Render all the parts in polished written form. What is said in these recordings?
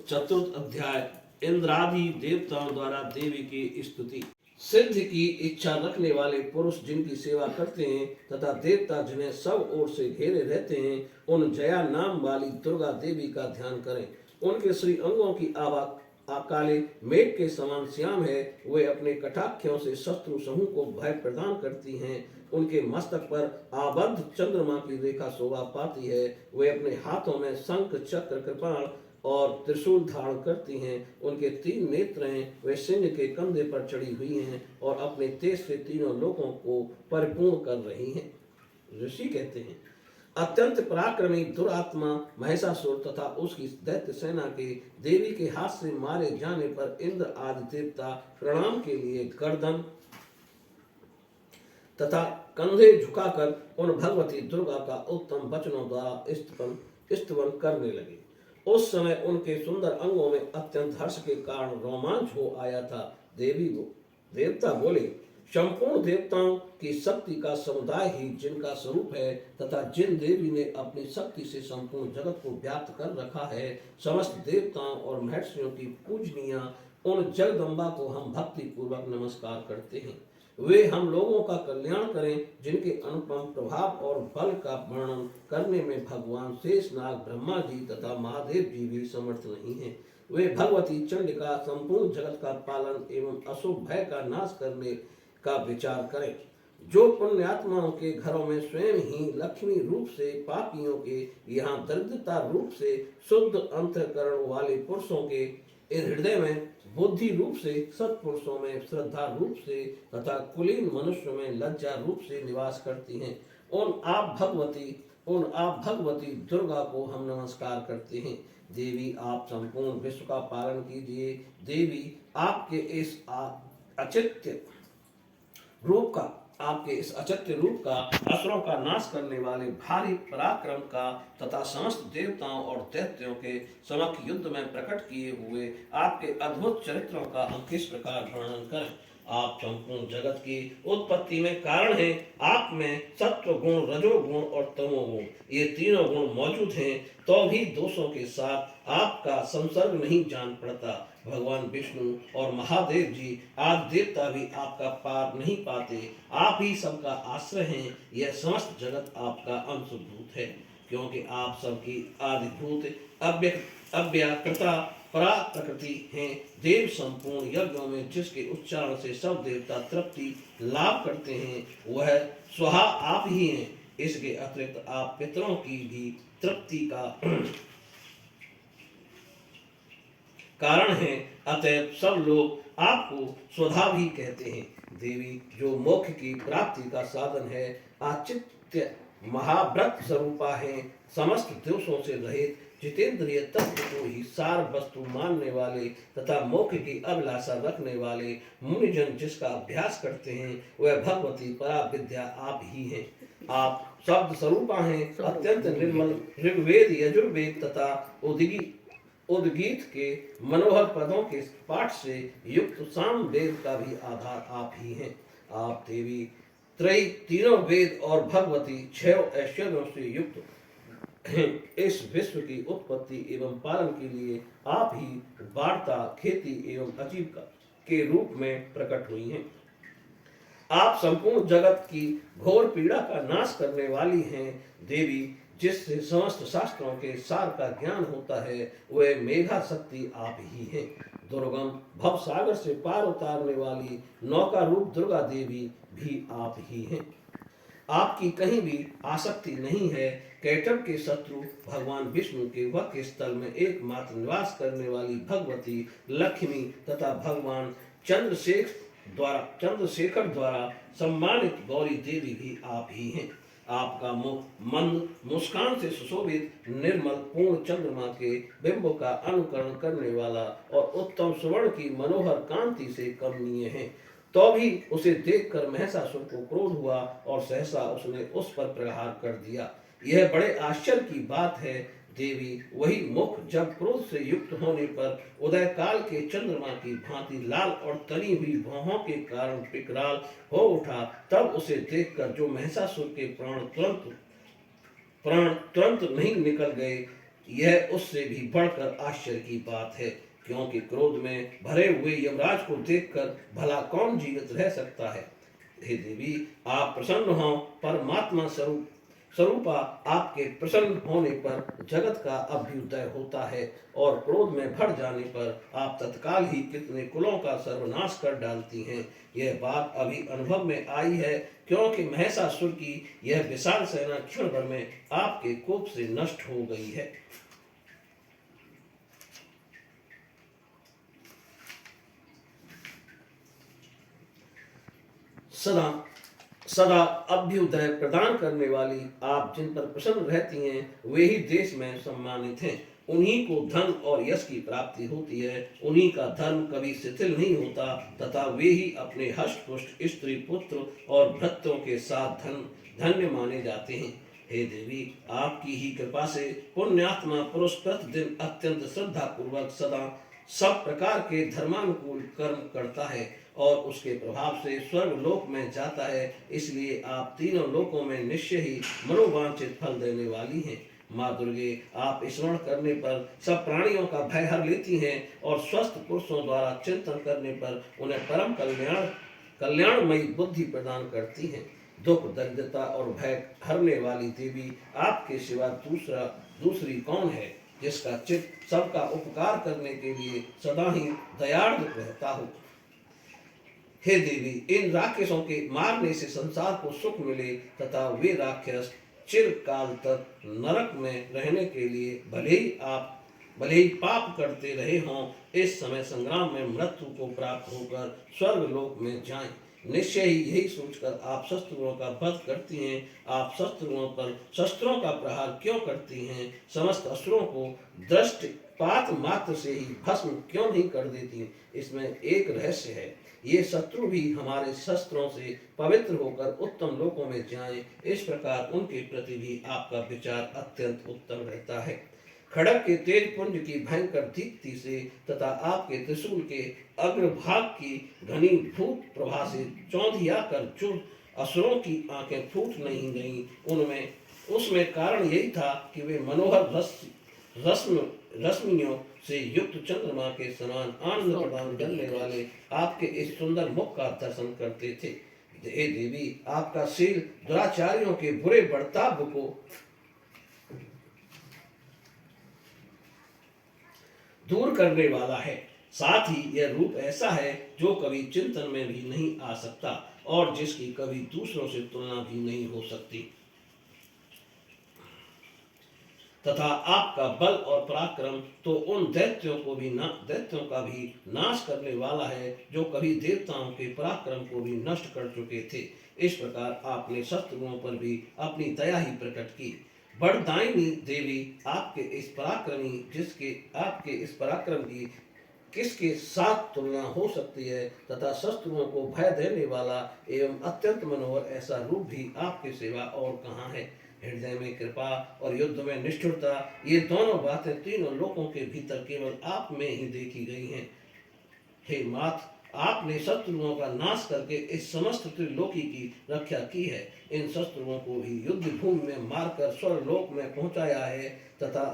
चतुर्थ अध्याय इंद्रादि देवताओं द्वारा देवी की स्तुति। सिद्धि की इच्छा रखने वाले पुरुष जिनकी सेवा करते हैं तथा देवता जिन्हें सब ओर से घेरे रहते हैं, उन जया नाम वाली दुर्गा देवी का ध्यान करें। उनके श्री अंगों की आभा काले मेघ के समान श्याम है। वे अपने कटाक्षों से शत्रु समूह को भय प्रदान करती हैं। उनके मस्तक पर आबद्ध चंद्रमा की रेखा शोभा पाती है। वे अपने हाथों में शंख चक्र कृपाण और त्रिशूल धारण करती हैं। उनके 3 नेत्र हैं। वे सिंह के कंधे पर चढ़ी हुई हैं और अपने तेज से तीनों लोगों को परिपूर्ण कर रही हैं। ऋषि कहते हैं, अत्यंत पराक्रमी दुरात्मा महिषासुर तथा उसकी दैत्य सेना के देवी के हाथ से मारे जाने पर इंद्र आदि देवता प्रणाम के लिए गर्दन तथा कंधे झुकाकर उन भगवती दुर्गा का उत्तम वचनों द्वारा स्तवन करने लगे। उस समय उनके सुंदर अंगों में अत्यंत हर्ष के कारण रोमांच हो आया था। देवता बोले, संपूर्ण देवताओं की शक्ति का समुदाय ही जिनका स्वरूप है तथा जिन देवी ने अपनी शक्ति से संपूर्ण जगत को व्याप्त कर रखा है, समस्त देवताओं और महर्षियों की पूजनीय उन जगदम्बा को हम भक्ति पूर्वक नमस्कार करते हैं। वे हम लोगों का कल्याण करें, जिनके अनुपम प्रभाव और बल का वर्णन करने में भगवान शेषनाग, ब्रह्मा जी तथा महादेव जी भी समर्थ नहीं हैं। वे भगवती चंडिका संपूर्ण जगत का पालन एवं अशुभ भय का नाश करने का विचार करें। जो पुण्यात्माओं के घरों में स्वयं ही लक्ष्मी रूप से, पापियों के यहाँ दरिद्रता रूप से, शुद्ध अंतःकरण वाले पुरुषों के हृदय में बुद्धि रूप से, सत्पुरुषों में श्रद्धा रूप से तथा कुलीन मनुष्यों में लज्जा रूप से निवास करती हैं, उन आप भगवती दुर्गा को हम नमस्कार करते हैं। देवी, आप संपूर्ण विश्व का पालन कीजिए। देवी, आपके इस अचित्य रूप का असुरों का नाश करने वाले भारी पराक्रम का तथा समस्त देवताओं और दैत्यों के समक्ष युद्ध में प्रकट किए हुए आपके अद्भुत चरित्रों का हम किस प्रकार वर्णन करें। आप संपूर्ण जगत की उत्पत्ति में कारण हैं। आप में सत्व गुण, रजोगुण और तमोगुण, ये तीनों गुण मौजूद हैं, तो भी दोषों के साथ आपका संसर्ग नहीं जान पड़ता। भगवान विष्णु और महादेव जी आदि देवता भी आपका पार नहीं पाते। आप ही सबका आश्रय हैं। यह समस्त जगत आपका अंशभूत है, क्योंकि आप सबकी आदिभूत अव्याकृता परा प्रकृति हैं। देव संपूर्ण यज्ञों में जिसके उच्चारण से सब देवता तृप्ति लाभ करते हैं, वह स्वहा आप ही हैं। इसके अतिरिक्त आप पितरों की भी तृप्ति का कारण है। अतएव सब लोग आपको स्वधा भी कहते हैं। देवी, जो मोक्ष की प्राप्ति का साधन है, आचित्य महाव्रत स्वरूपा है, समस्त दोषों से रहित, जितेंद्रिय तत्व को ही सार वस्तु मानने वाले तथा मोक्ष की अभिलाषा रखने वाले मुनिजन जिसका अभ्यास करते हैं, वह भगवती परा विद्या आप ही हैं। आप शब्द स्वरूपा हैं, अत्यंत निर्मल ऋग्वेद, यजुर्वेद तथा उद्गीत के मनोहर पदों के पाठ से युक्त साम वेद का भी आधार आप ही हैं। आप देवी त्रयी, तीनों वेद और भगवती 6 ऐश्वर्यों से युक्त इस विश्व की उत्पत्ति एवं पालन के लिए आप ही वार्ता, खेती एवं आजीविका के रूप में प्रकट हुई हैं। आप संपूर्ण जगत की घोर पीड़ा का नाश करने वाली हैं। देवी, जिससे समस्त शास्त्रों के सार का ज्ञान होता है, वह मेघा शक्ति आप ही हैं। दुर्गम भव सागर से पार उतारने वाली नौका रूप दुर्गा देवी भी आप ही हैं। आपकी कहीं भी आसक्ति नहीं है। कैटभ के शत्रु भगवान विष्णु के वक्र स्थल में एकमात्र निवास करने वाली भगवती लक्ष्मी तथा भगवान चंद्रशेखर द्वारा सम्मानित गौरी देवी भी आप ही हैं। आपका मुख मंद मुस्कान से सुशोभित, निर्मल पूर्ण चंद्रमा के बिंब का अनुकरण करने वाला और उत्तम सुवर्ण की मनोहर कांति से कमनीय है। तो भी उसे देखकर महिषासुर को क्रोध हुआ और सहसा उसने उस पर प्रहार कर दिया। यह बड़े आश्चर्य की बात है। देवी, वही मुख जब क्रोध से युक्त होने पर उदय काल के चंद्रमा की भांति लाल और तनी हुई भौहों के कारण विकराल हो उठा, तब उसे देखकर जो महिषासुर के प्राण तुरंत नहीं निकल गए, यह उससे भी बढ़कर आश्चर्य की बात है, क्योंकि क्रोध में भरे हुए यमराज को देखकर भला कौन जीवित रह सकता है। हे देवी, आप प्रसन्न हो, परमात्मा स्वरूपा आपके प्रसन्न होने पर जगत का अभ्युदय होता है, और क्रोध में भर जाने पर आप तत्काल ही कितने कुलों का सर्वनाश कर डालती हैं। यह बात अभी अनुभव में आई है, क्योंकि महिषासुर की यह विशाल सेना क्षण भर में आपके कोप से नष्ट हो गई है। सदा सदा अभ्युदय प्रदान करने वाली आप जिन पर प्रसन्न रहती हैं, वे ही देश में सम्मानित हैं। उन्हीं को धन और यश की प्राप्ति होती है। उन्हीं का धर्म कभी शिथिल नहीं होता, तथा वे ही अपने हष्ट पुष्ट स्त्री पुत्र और भृत्यों के साथ धन्य माने जाते हैं। हे देवी, आपकी ही कृपा से पुण्यात्मा पुरुष प्रतिदिन अत्यंत श्रद्धा पूर्वक सदा सब प्रकार के धर्मानुकूल कर्म करता है और उसके प्रभाव से स्वर्ग लोक में जाता है। इसलिए आप तीनों लोकों में निश्चय ही मनोवांछित फल देने वाली हैं। माँ दुर्गे, आप स्मरण करने पर सब प्राणियों का भय हर लेती हैं और स्वस्थ पुरुषों द्वारा चिंतन करने पर उन्हें परम कल्याणमयी बुद्धि प्रदान करती हैं। दुख दरिद्रता और भय हरने वाली देवी, आपके सिवा दूसरी कौन है जिसका चित्त सबका उपकार करने के लिए सदा ही दयार्द रहता हो। हे देवी, इन राक्षसों के मारने से संसार को सुख मिले तथा वे राक्षस चिरकाल तक नरक में रहने के लिए भले ही पाप करते रहे हों, इस समय संग्राम में मृत्यु को प्राप्त होकर स्वर्ग लोक में जाएं। निश्चय ही यही सोचकर आप शत्रुओं का वध करती हैं। आप शत्रुओं पर शस्त्रों का प्रहार क्यों करती हैं? समस्त अस्त्रों को दृष्टिपात मात्र से ही भस्म क्यों नहीं कर देती? इसमें एक रहस्य है। ये शत्रु भी हमारे शस्त्रों से पवित्र होकर उत्तम लोकों में जाएं, इस प्रकार उनके प्रति भी आपका विचार अत्यंत उत्तम रहता है। खड़ग के तेज पुंज की भयंकर दीप्ति से तथा आपके त्रिशूल के अग्रभाग की घनी भूत प्रभा से चौंधिया कर जो असुरों की आंखें फूट नहीं गईं, उसमें कारण यही था कि वे मनोहर रश्मियों से युक्त चंद्रमा के समान आनंद प्रदान करने वाले आपके इस सुंदर मुख का दर्शन करते थे। हे देवी, आपका शील दुराचारियों के बुरे बर्ताव को दूर करने वाला है। साथ ही यह रूप ऐसा है जो कभी चिंतन में भी नहीं आ सकता और जिसकी कभी दूसरों से तुलना भी नहीं हो सकती, तथा आपका बल और पराक्रम तो उन दैत्यों का भी नाश करने वाला है जो कभी देवताओं के पराक्रम को भी नष्ट कर चुके थे। इस प्रकार आपने शत्रुओं पर भी अपनी दया ही प्रकट की। बड़दायिनी देवी, आपके इस पराक्रम की किसके साथ तुलना हो सकती है, तथा शत्रुओं को भय देने वाला एवं अत्यंत मनोहर ऐसा रूप भी आपके सिवा और कहाँ है। हृदय में कृपा और युद्ध में निष्ठुरता, ये दोनों बातें तीनों लोकों के भीतर केवल आप में ही देखी गई हैं। हे मात, आपने शत्रुओं का नाश करके इस समस्त त्रिलोकी की रक्षा की है। इन शत्रुओं को भी युद्ध भूमि में मारकर स्वर्गलोक में पहुंचाया है तथा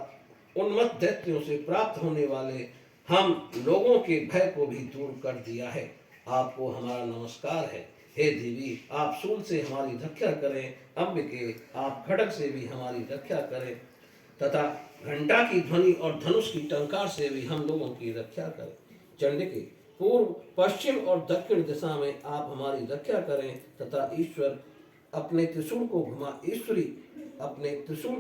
उन्मत्त दैत्यों से प्राप्त होने वाले हम लोगों के भय को भी दूर कर दिया है। आपको हमारा नमस्कार है। हे देवी, आप शूल से हमारी रक्षा करें। अंबिके, आप खड्ग से भी हमारी रक्षा करें तथा घंटा की ध्वनि और धनुष की टंकार से भी हम लोगों की रक्षा करें। चंडिके, पूर्व पश्चिम और दक्षिण दिशा में आप हमारी रक्षा करें तथा अपने त्रिशूल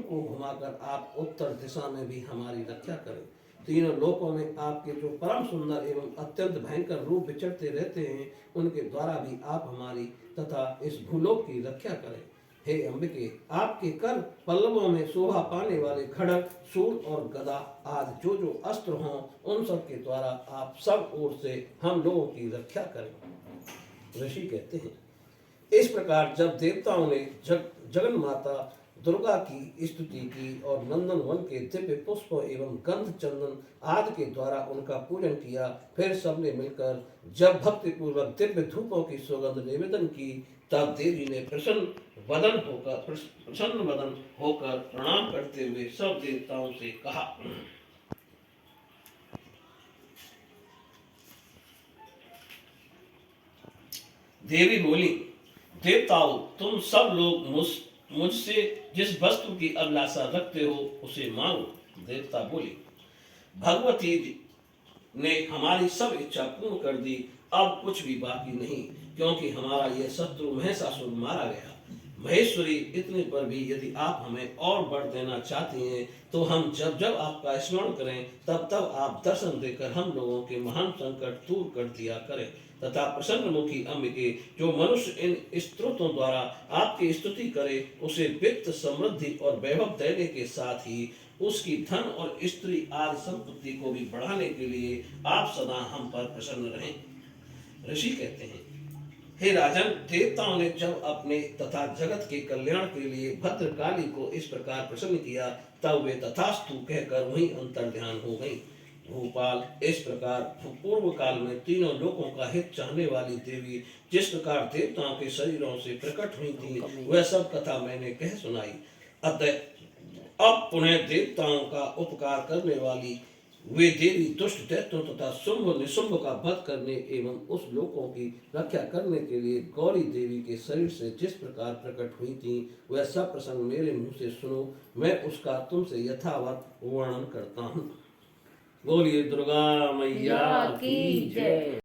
को घुमाकर आप उत्तर दिशा में भी हमारी रक्षा करें। तीनों लोकों में आपके जो परम सुंदर एवं अत्यंत भयंकर रूप विचरते रहते हैं, उनके द्वारा भी आप हमारी तथा इस भूलोक की रक्षा करें। हे अंबिके, आपके कर पल्लवों में शोभा पाने वाले खड्ग, शूल और गदा आदि जो अस्त्र हों, उन सब के द्वारा आप सब ओर से हम लोगों की रक्षा करें। ऋषि कहते हैं, इस प्रकार जब देवताओं ने जगन माता दुर्गा की स्तुति की और नंदनवन के दिव्य पुष्पों एवं गंध चंदन आदि के द्वारा उनका पूजन किया, फिर सबने मिलकर जब भक्ति पूर्वक दिव्य धूपों की सुगंध निवेदन की, तब देवी ने प्रसन्न वदन होकर प्रणाम करते हुए सब देवताओं से कहा, देवी बोली, देवताओं, तुम सब लोग मुझसे जिस वस्तु की अभिलाषा रखते हो उसे मांगो। देवता बोले, भगवती ने हमारी सब इच्छा पूर्ण कर दी, अब कुछ भी बाकी नहीं, क्योंकि हमारा यह शत्रु महिषासुर मारा गया। महेश्वरी, इतने पर भी यदि आप हमें और बढ़ देना चाहती हैं तो हम जब जब आपका स्मरण करें तब तब आप दर्शन देकर हम लोगों के महान संकट दूर कर दिया करें, तथा प्रसन्न मुखी अंबिके, जो मनुष्य इन स्तोत्रों द्वारा आपकी स्तुति करे उसे वित्त, समृद्धि और वैभव देने के साथ ही उसकी धन और स्त्री आदि संपत्ति को भी बढ़ाने के लिए आप सदा हम पर प्रसन्न रहें। ऋषि कहते हैं, हे राजन, देवताओं ने जब अपने तथा जगत के कल्याण के लिए भद्रकाली को इस प्रकार प्रसन्न किया तब वे तथास्तु कहकर वहीं अंतर्ध्यान हो गई। भूपाल, इस प्रकार पूर्व काल में तीनों लोकों का हित चाहने वाली देवी जिस प्रकार देवताओं के शरीरों से प्रकट हुई थी वह सब कथा मैंने कह सुनाई। अतः अब पुनः देवताओं का उपकार करने वाली वे देवी दुष्ट दैत्यों तथा शुंभ निशुंभ का वध करने एवं उस लोकों की रक्षा करने के लिए गौरी देवी के शरीर से जिस प्रकार प्रकट हुई थी वह सब प्रसंग मेरे मुंह से सुनो, मैं उसका तुमसे यथावत वर्णन करता हूँ। बोलिए दुर्गा मैया की जय।